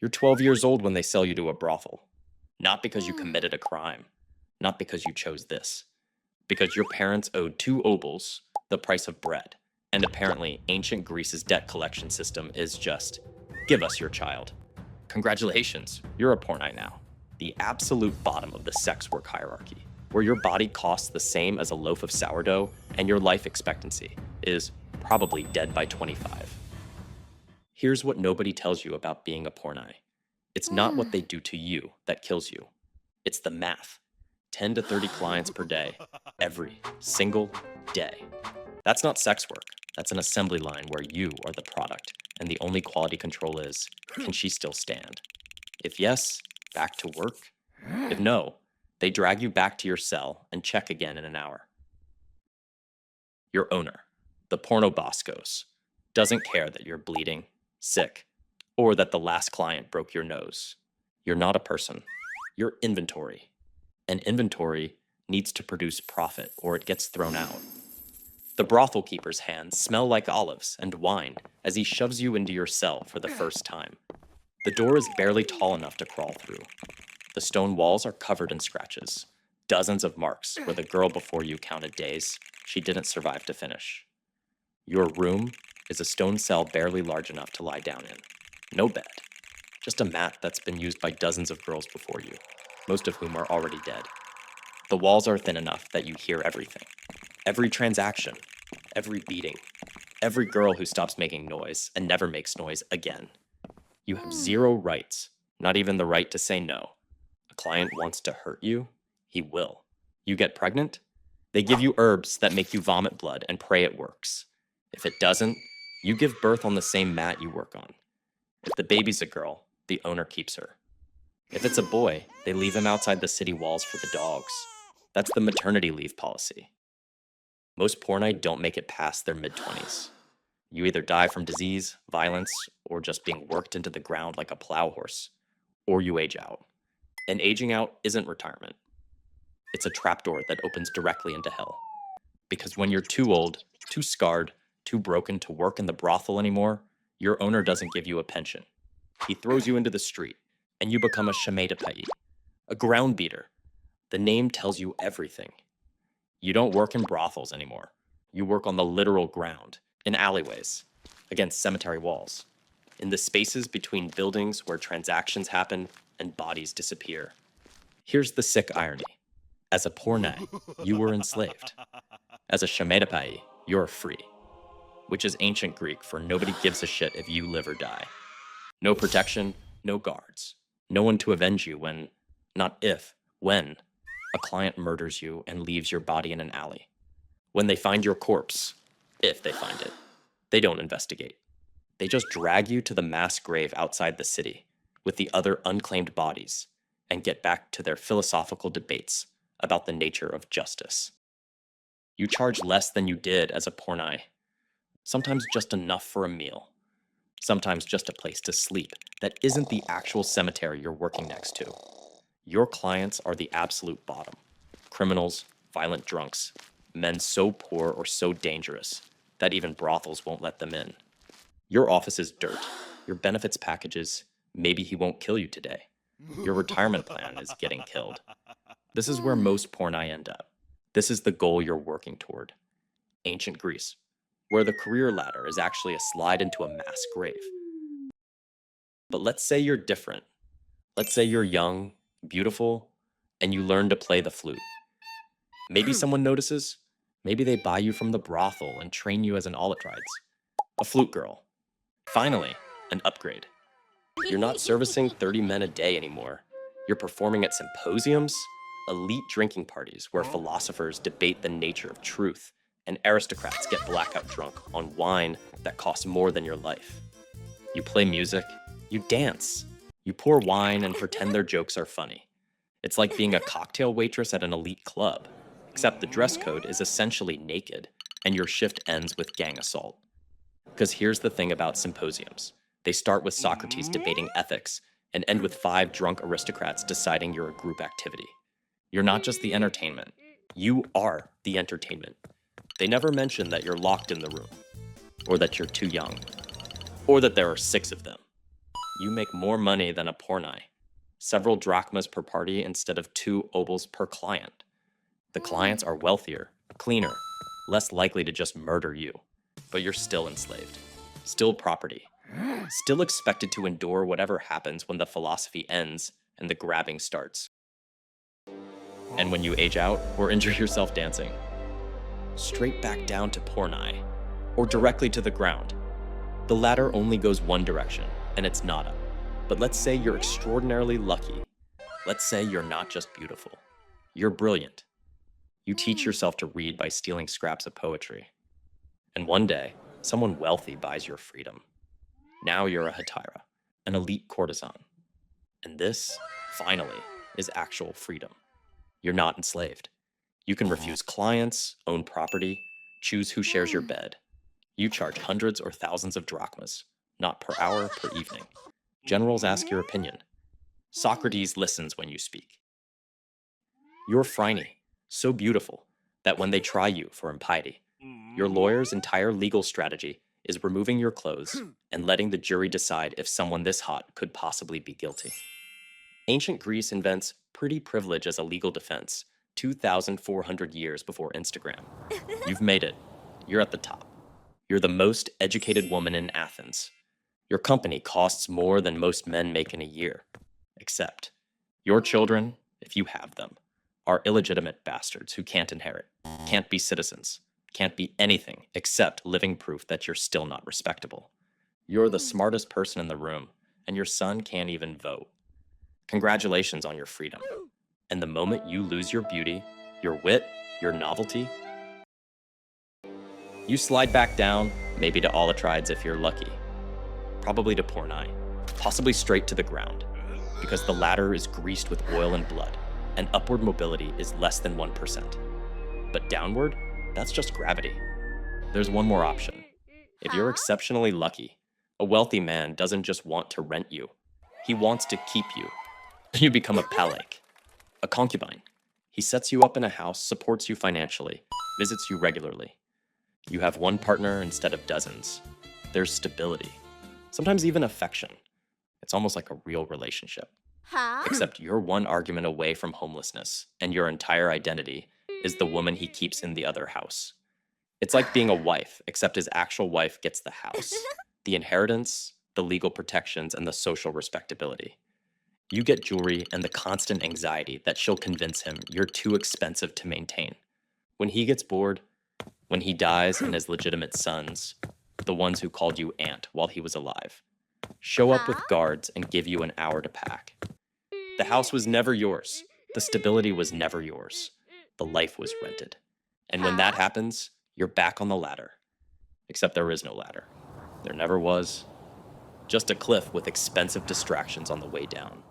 You're 12 years old when they sell you to a brothel. Not because you committed a crime, not because you chose this, because your parents owed 2 obols, the price of bread, and apparently ancient Greece's debt collection system is just, give us your child. Congratulations, you're a pornai now. The absolute bottom of the sex work hierarchy, where your body costs the same as a loaf of sourdough and your life expectancy is probably dead by 25. Here's what nobody tells you about being a pornai. It's not what they do to you that kills you. It's the math. 10 to 30 clients per day, every single day. That's not sex work. That's an assembly line where you are the product, and the only quality control is, can she still stand? If yes, back to work. If no, they drag you back to your cell and check again in an hour. Your owner, the porno boss goes, doesn't care that you're bleeding, sick, or that the last client broke your nose. You're not a person. You're inventory. And inventory needs to produce profit or it gets thrown out. The brothel keeper's hands smell like olives and wine as he shoves you into your cell for the first time. The door is barely tall enough to crawl through. The stone walls are covered in scratches, dozens of marks where the girl before you counted days she didn't survive to finish. Your room is a stone cell barely large enough to lie down in. No bed, just a mat that's been used by dozens of girls before you, most of whom are already dead. The walls are thin enough that you hear everything. Every transaction, every beating, every girl who stops making noise and never makes noise again. You have zero rights, not even the right to say no. A client wants to hurt you, he will. You get pregnant? They give you herbs that make you vomit blood and pray it works. If it doesn't, you give birth on the same mat you work on. If the baby's a girl, the owner keeps her. If it's a boy, they leave him outside the city walls for the dogs. That's the maternity leave policy. Most pornai don't make it past their mid-20s. You either die from disease, violence, or just being worked into the ground like a plow horse, or you age out. And aging out isn't retirement. It's a trapdoor that opens directly into hell. Because when you're too old, too scarred, too broken to work in the brothel anymore, your owner doesn't give you a pension. He throws you into the street, and you become a chamaitypaí, a ground beater. The name tells you everything. You don't work in brothels anymore. You work on the literal ground, in alleyways, against cemetery walls, in the spaces between buildings where transactions happen and bodies disappear. Here's the sick irony. As a pornai, you were enslaved. As a chamaitypaí, you're free, which is ancient Greek for nobody gives a shit if you live or die. No protection, no guards. No one to avenge you when, not if, when, a client murders you and leaves your body in an alley. When they find your corpse, if they find it, they don't investigate. They just drag you to the mass grave outside the city with the other unclaimed bodies and get back to their philosophical debates about the nature of justice. You charge less than you did as a pornai, sometimes just enough for a meal, sometimes just a place to sleep that isn't the actual cemetery you're working next to. Your clients are the absolute bottom. Criminals, violent drunks, men so poor or so dangerous that even brothels won't let them in. Your office is dirt. Your benefits packages, maybe he won't kill you today. Your retirement plan is getting killed. This is where most pornai end up. This is the goal you're working toward. Ancient Greece, where the career ladder is actually a slide into a mass grave. But let's say you're different. Let's say you're young, beautiful, and you learn to play the flute. Maybe someone notices. Maybe they buy you from the brothel and train you as an auletrides. A flute girl. Finally, an upgrade. You're not servicing 30 men a day anymore. You're performing at symposiums, elite drinking parties where philosophers debate the nature of truth, and aristocrats get blackout drunk on wine that costs more than your life. You play music, you dance, you pour wine and pretend their jokes are funny. It's like being a cocktail waitress at an elite club, except the dress code is essentially naked, and your shift ends with gang assault. Because here's the thing about symposiums. They start with Socrates debating ethics and end with 5 drunk aristocrats deciding you're a group activity. You're not just the entertainment. You are the entertainment. They never mention that you're locked in the room, or that you're too young, or that there are 6 of them. You make more money than a pornai. Several drachmas per party instead of 2 obols per client. The clients are wealthier, cleaner, less likely to just murder you. But you're still enslaved. Still property. Still expected to endure whatever happens when the philosophy ends and the grabbing starts. And when you age out or injure yourself dancing, straight back down to pornai, or directly to the ground. The ladder only goes one direction, and it's not up. But let's say you're extraordinarily lucky. Let's say you're not just beautiful. You're brilliant. You teach yourself to read by stealing scraps of poetry. And one day, someone wealthy buys your freedom. Now you're a hetaira, an elite courtesan. And this, finally, is actual freedom. You're not enslaved. You can refuse clients, own property, choose who shares your bed. You charge hundreds or thousands of drachmas, not per hour, per evening. Generals ask your opinion. Socrates listens when you speak. You're Phryne, so beautiful that when they try you for impiety, your lawyer's entire legal strategy is removing your clothes and letting the jury decide if someone this hot could possibly be guilty. Ancient Greece invents pretty privilege as a legal defense 2,400 years before Instagram. You've made it. You're at the top. You're the most educated woman in Athens. Your company costs more than most men make in a year. Except, your children, if you have them, are illegitimate bastards who can't inherit, can't be citizens, can't be anything except living proof that you're still not respectable. You're the smartest person in the room, and your son can't even vote. Congratulations on your freedom. And the moment you lose your beauty, your wit, your novelty, you slide back down, maybe to auletrides if you're lucky. Probably to pornai, possibly straight to the ground, because the ladder is greased with oil and blood, and upward mobility is less than 1%. But downward, that's just gravity. There's one more option. If you're exceptionally lucky, a wealthy man doesn't just want to rent you. He wants to keep you. You become a pallakē, a concubine. He sets you up in a house, supports you financially, visits you regularly. You have one partner instead of dozens. There's stability, sometimes even affection. It's almost like a real relationship. Except you're one argument away from homelessness, and your entire identity is the woman he keeps in the other house. It's like being a wife, except his actual wife gets the house, the inheritance, the legal protections, and the social respectability. You get jewelry and the constant anxiety that she'll convince him you're too expensive to maintain. When he gets bored, when he dies and his legitimate sons, the ones who called you aunt while he was alive, show up with guards and give you an hour to pack. The house was never yours. The stability was never yours. The life was rented. And when that happens, you're back on the ladder. Except there is no ladder. There never was. Just a cliff with expensive distractions on the way down.